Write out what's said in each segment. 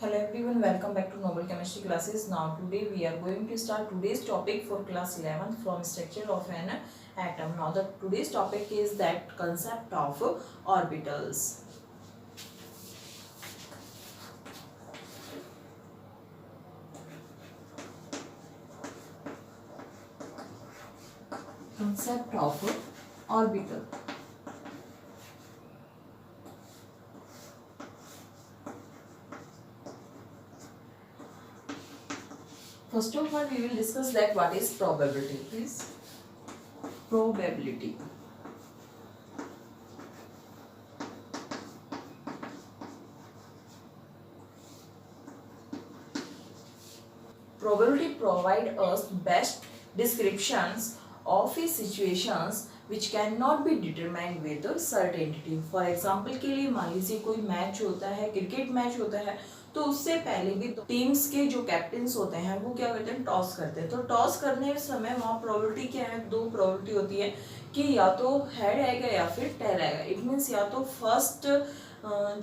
Hello everyone, welcome back to Noble Chemistry classes. Now today we are going to start today's topic for class 11 from structure of an atom. Now the today's topic is that concept of orbitals. Concept of orbital. First of all, we will discuss that what is probability. Please, probability. Probability provide us best descriptions of a situations which cannot be determined with certainty. For example के लिए मान लीजिए कोई match होता है, cricket match होता है, तो उससे पहले भी टीम्स के जो कैप्टन्स होते हैं वो क्या करते हैं, टॉस करते हैं. तो टॉस करने समय वहाँ प्रोबेबिलिटी क्या है, दो प्रोबेबिलिटी होती है कि या तो हेड आएगा या फिर टेल आएगा. इट मीन्स या तो फर्स्ट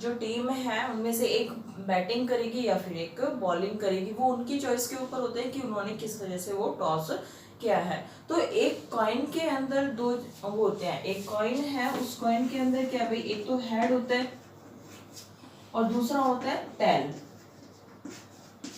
जो टीम है उनमें से एक बैटिंग करेगी या फिर एक बॉलिंग करेगी. वो उनकी चॉइस के ऊपर होता है कि उन्होंने किस वजह से वो टॉस किया है. तो एक कॉइन के अंदर दो वो होते हैं, एक कॉइन है, उस कॉइन के अंदर क्या भाई, एक तो हेड होता है और दूसरा होता है टेल.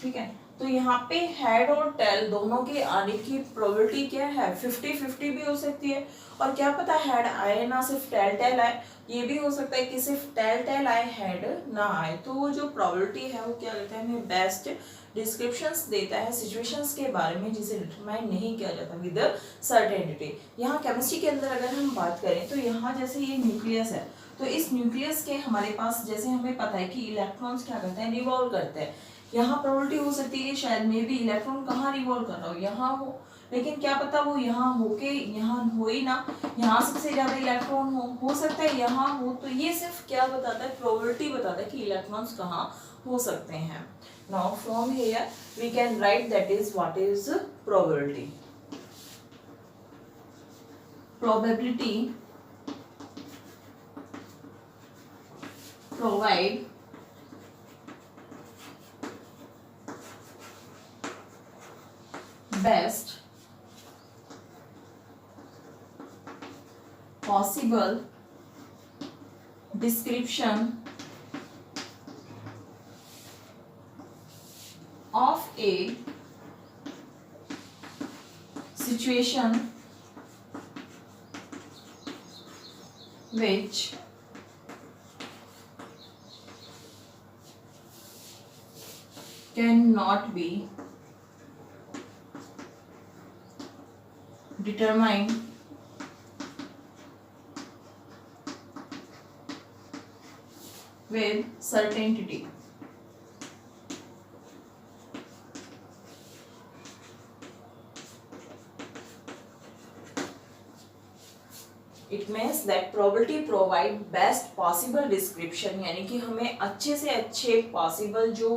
ठीक है, तो यहाँ पे हेड और टेल दोनों के आने की प्रोबेबिलिटी क्या है, 50-50 भी हो सकती है. और क्या पता हेड आए ना सिर्फ टेल टेल आए, ये भी हो सकता है कि सिर्फ टेल टेल आए हेड ना आए. तो वो जो प्रोबेबिलिटी है वो क्या कहते हैं, हमें बेस्ट डिस्क्रिप्शंस देता है सिचुएशंस के बारे में जिसे डिटरमाइन नहीं किया जाता विद सर्टेनिटी. यहाँ केमिस्ट्री के अंदर अगर हम बात करें तो यहाँ जैसे ये न्यूक्लियस है, तो इस न्यूक्लियस के हमारे पास जैसे हमें पता है कि इलेक्ट्रॉन्स क्या करते हैं, रिवॉल्व करते हैं. यहाँ प्रोबेबिलिटी हो सकती है शायद मे भी इलेक्ट्रॉन कहाँ रिवॉल्व कर रहा हो, यहाँ हो, लेकिन क्या पता वो यहाँ होके यहाँ हो ही ना, यहाँ सबसे ज्यादा इलेक्ट्रॉन हो सकता है यहाँ हो. तो ये सिर्फ क्या बताता है, प्रोबेबिलिटी बताता है कि इलेक्ट्रॉन्स कहाँ हो सकते हैं. Now from here we can write that is what is probability. Probability provide best possible description of a situation which cannot be determined with certainty. It means that probability provide best possible description, यानी कि हमें अच्छे से अच्छे possible जो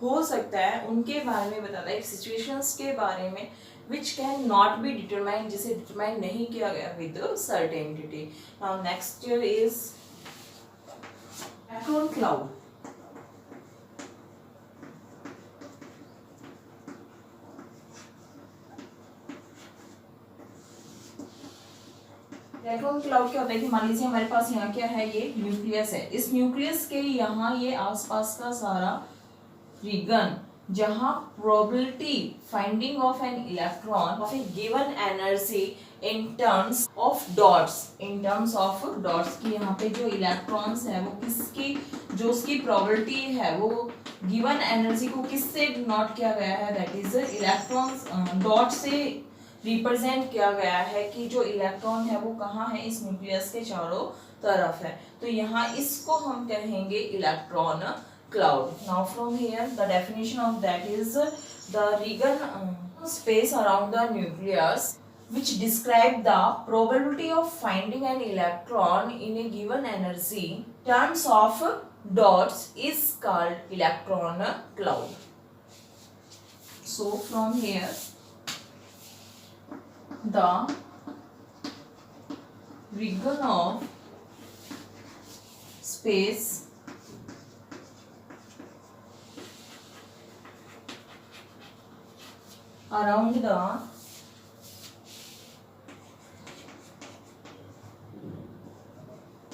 हो सकता है उनके बारे में बताता है, सिचुएशंस के बारे में which can not be determined, जिसे डिटरमाइन नहीं किया गया with certainty. Now next is electron cloud. Electron cloud क्या होता है कि मान लीजिए हमारे पास यहाँ क्या है, ये न्यूक्लियस है. इस न्यूक्लियस के यहाँ ये आसपास का सारा रीजन जहाँ probability finding of an electron of A given energy in terms of dots, in terms of dots की यहाँ पे जो इलेक्ट्रॉन्स है वो किसकी, जो उसकी प्रोबेबिलिटी है वो गिवन एनर्जी को किससे डिनोट किया गया है, दैट इज इलेक्ट्रॉन्स डॉट से रिप्रेजेंट किया गया है कि जो इलेक्ट्रॉन है वो कहाँ है, इस न्यूक्लियस के चारों तरफ है. तो यहाँ इसको हम कहेंगे electron cloud. Now from here the definition of that is the Riemann space around the nucleus which describe the probability of finding an electron in a given energy terms of dots is called electron cloud. So from here the Riemann of space around the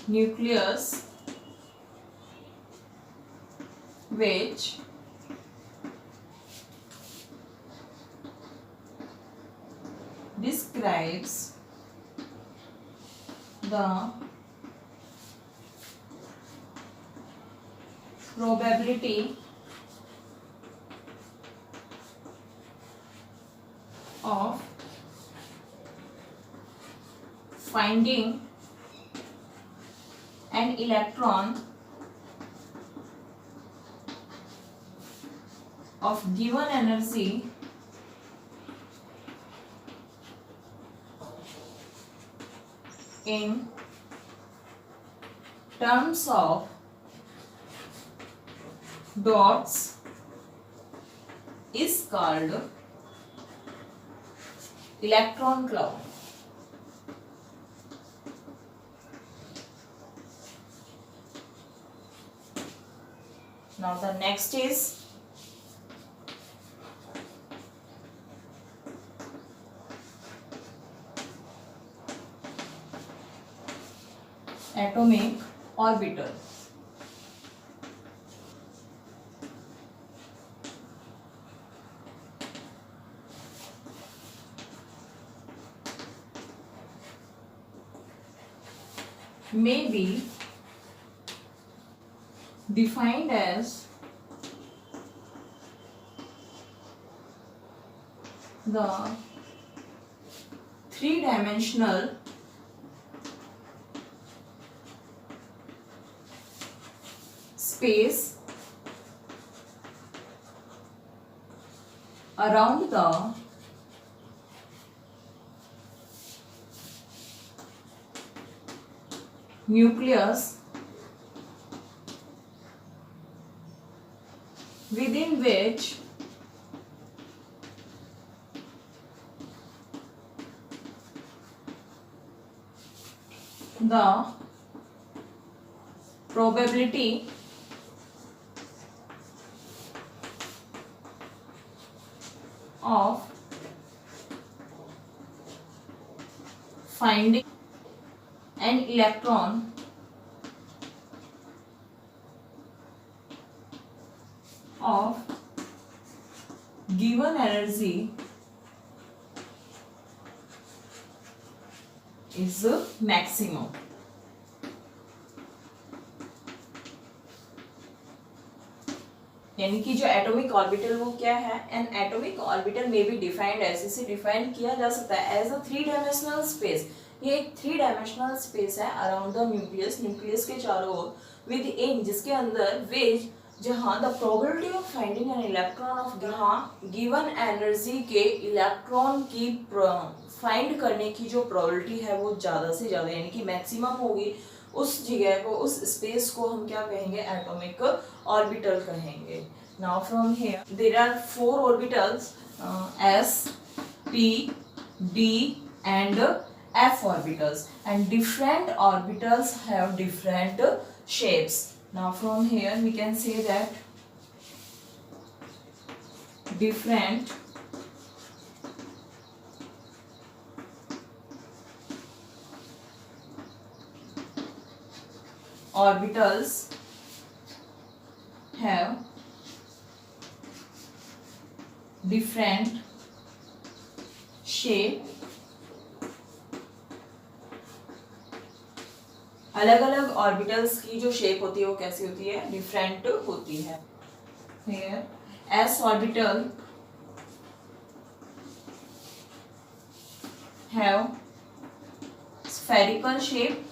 nucleus which describes the probability of finding an electron of given energy in terms of dots is called electron cloud. Now the next is atomic orbital. May be defined as the three-dimensional space around the nucleus within which the probability of finding an electron of given energy is maximum. यानी कि जो atomic orbital वो क्या है, N atomic orbital में भी defined ऐसे से डिफाइन किया जा सकता है as a three dimensional space. ये एक थ्री डायमेंशनल स्पेस है अराउंड द न्यूक्लियस, न्यूक्लियस के चारों ओर, विद इन जिसके अंदर वेज जहाँ the probability of finding an electron of जहाँ गिवन एनर्जी के इलेक्ट्रॉन की फाइंड करने की जो प्रोबेबिलिटी है वो ज़्यादा से ज़्यादा यानी कि मैक्सिमम होगी, उस जगह को उस स्पेस को हम क्या कहेंगे, एटॉमिक ऑर्बिटल कहेंगे। Now from here there are four orbitals s p d and f orbitals and different orbitals have different shapes. Now from here we can say that different orbitals have different shape, अलग अलग orbitals की जो shape होती है वो कैसी होती है, डिफरेंट होती है। Here s orbital have spherical shape,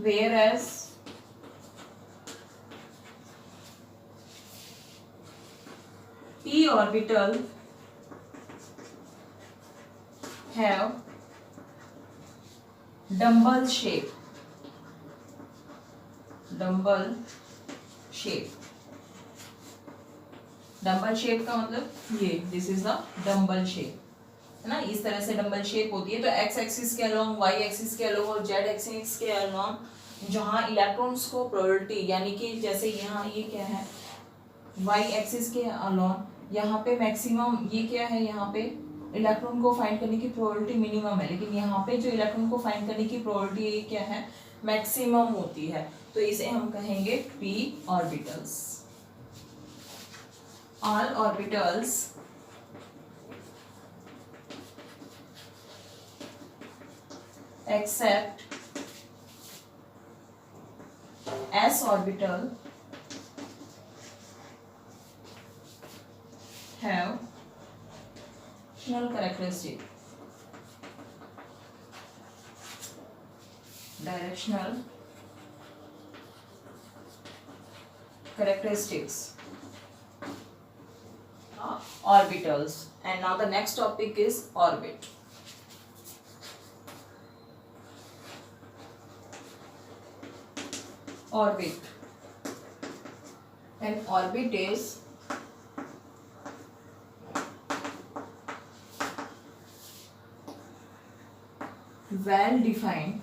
whereas p orbital have dumbbell shape, dumbbell shape, dumbbell shape का मतलब ये this is the dumbbell shape है ना, इस तरह से डम्बल शेप होती है। तो एक्स एक्सिस के अलोंग, वाई एक्सिस के अलोंग और जेड एक्सिस के अलोंग जहाँ इलेक्ट्रॉन्स को प्रायोरिटी, यानी कि जैसे यहाँ ये क्या है वाई एक्सिस के अलॉन, यहाँ पे मैक्सिमम ये क्या है, यहाँ पे इलेक्ट्रॉन को फाइंड करने की प्रोबेबिलिटी मिनिमम है, लेकिन यहाँ पे जो इलेक्ट्रॉन को फाइंड करने की प्रोबेबिलिटी ये क्या है, मैक्सिमम होती है। तो इसे हम कहेंगे p orbitals. All orbitals except s orbital have null characteristic, directional characteristics orbitals. And now the next topic is orbit. Orbit. An orbit is well defined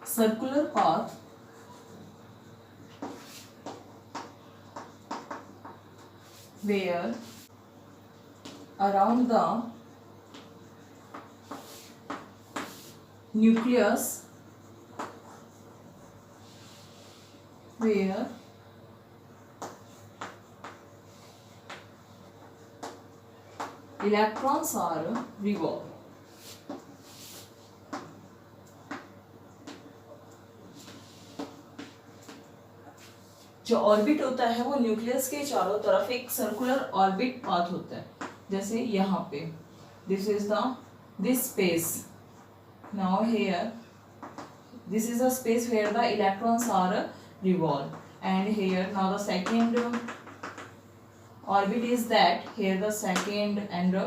circular path where around the nucleus where electrons are revolved. जो orbit होता है वो nucleus के चारों तरफ एक circular orbit path होता है, जैसे यहाँ पे this is the this space. Now here this is the space where the electrons are revolved, and here now the second orbit is that here the second and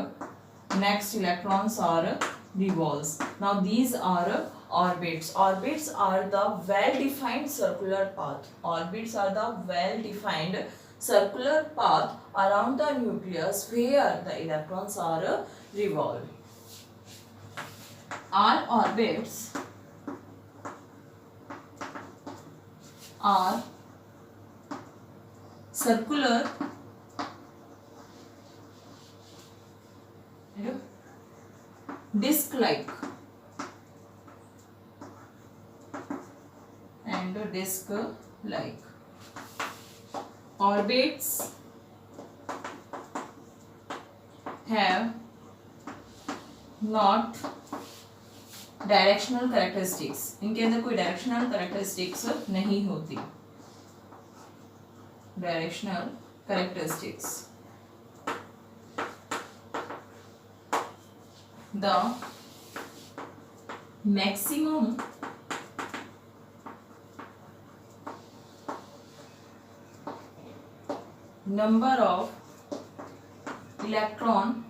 next electrons are revolves. Now these are orbits. Orbits are the well defined circular path. Orbits are the well defined circular path around the nucleus where the electrons are revolved. All orbits are circular disc-like and disc-like. Orbits have not directional characteristics. इनके अंदर कोई directional characteristics नहीं होती. Directional characteristics. The maximum number of electron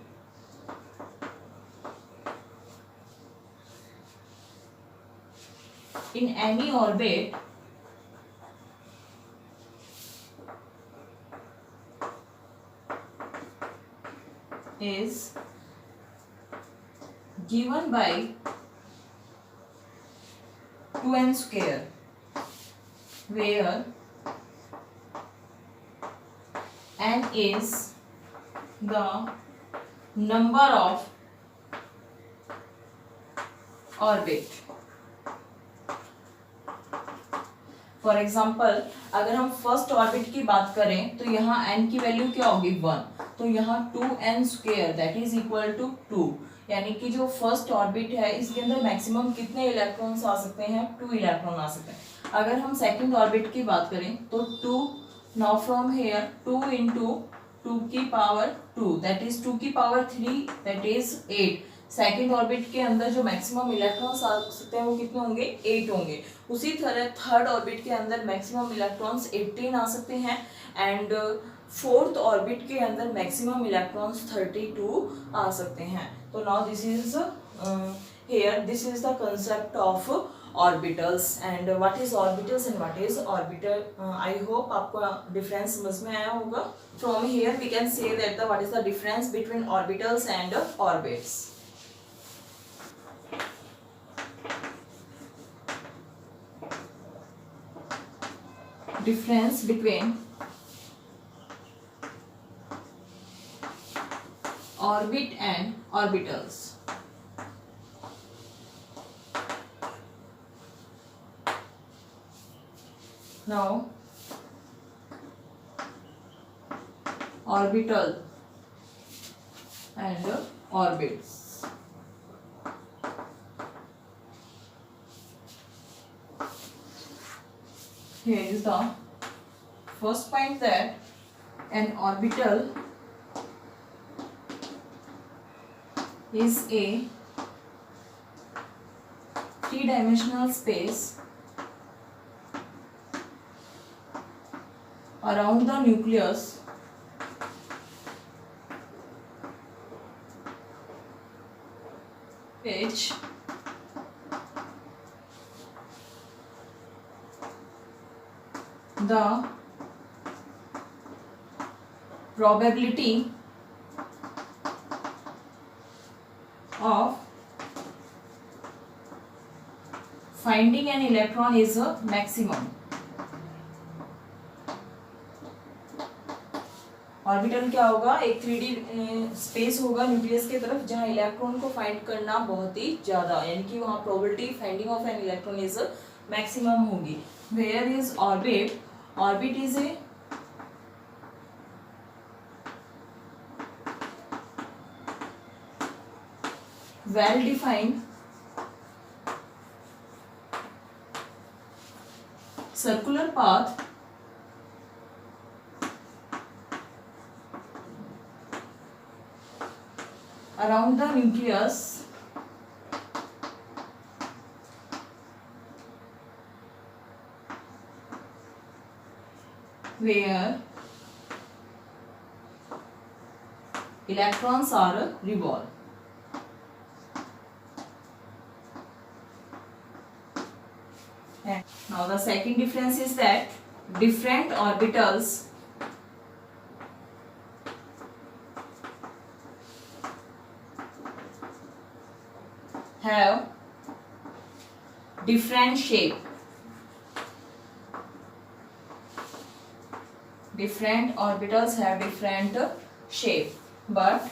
in any orbit is given by 2n square, where n is the number of orbit. For example अगर हम first orbit की बात करें तो यहाँ n की वैल्यू क्या होगी 1, तो यहाँ 2n square that is equal to 2, यानी कि जो फर्स्ट ऑर्बिट है इसके अंदर मैक्सिमम कितने इलेक्ट्रॉन्स आ सकते हैं, 2 इलेक्ट्रॉन आ सकते हैं. अगर हम सेकंड ऑर्बिट की बात करें तो 2, नाउ फ्रॉम हेयर 2 इंटू 2 की पावर 2 दैट इज 2 की power 3 that is 8. Second orbit के अंदर जो मैक्सिमम इलेक्ट्रॉन्स आ सकते हैं वो कितने होंगे, 8 होंगे. उसी तरह थर्ड ऑर्बिट के अंदर मैक्सिमम इलेक्ट्रॉन्स 18 आ सकते हैं, एंड फोर्थ ऑर्बिट के अंदर मैक्सिमम इलेक्ट्रॉन्स 32 आ सकते हैं. तो now this is here this is the concept of orbitals and what is orbitals and what is orbital. I hope आपको डिफरेंस समझ में आया होगा. From here we can say that the what is the difference between orbitals and orbits. difference between orbit and orbitals. Now, orbital and orbits. Here is the first point, that an orbital is a three-dimensional space around the nucleus which the probability of finding an electron is a maximum. Orbital क्या होगा? एक 3D space होगा nucleus के तरफ जहां electron को find करना बहुत ही ज्यादा, यानी कि वहां probability finding of an electron is maximum होगी. Where is orbit? Orbit is a well defined circular path around the nucleus where electrons are revolved. Now the second difference is that different orbitals have different shape. Different orbitals have different shape, but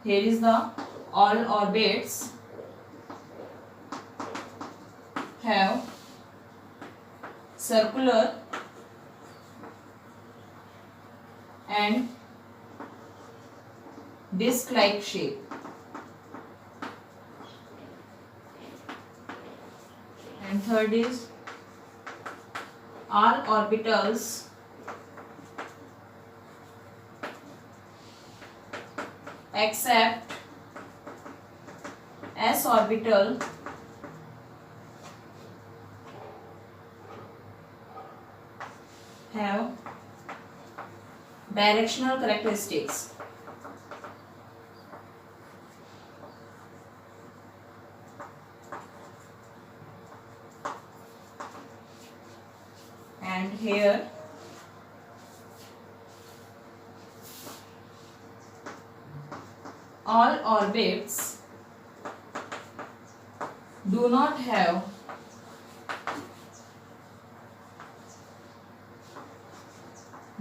here is the all orbits have circular and disc-like shape. And third is all orbitals except s orbital have directional characteristics. And here all orbits do not have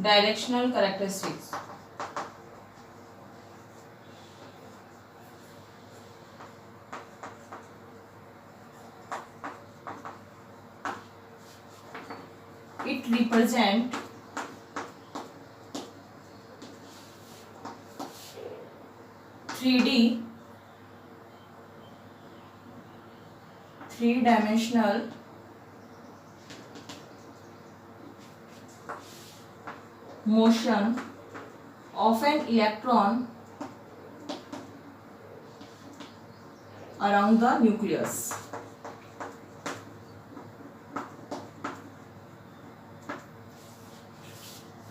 directional characteristics. It represents three-dimensional motion of an electron around the nucleus.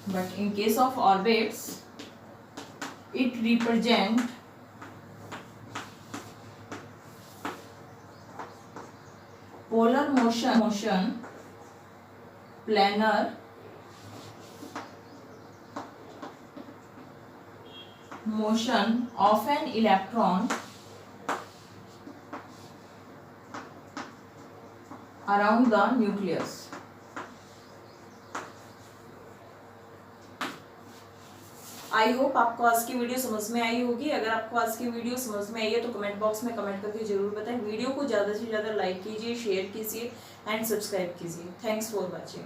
But in case of orbits, it represents polar motion, planar motion of an electron around the nucleus. I hope आपको आज की video समझ में आई होगी। अगर आपको आज की वीडियो समझ में आई है तो कमेंट बॉक्स में कमेंट करके जरूर बताएं। वीडियो को ज़्यादा से ज़्यादा लाइक कीजिए, शेयर कीजिए एंड सब्सक्राइब कीजिए। Thanks for watching.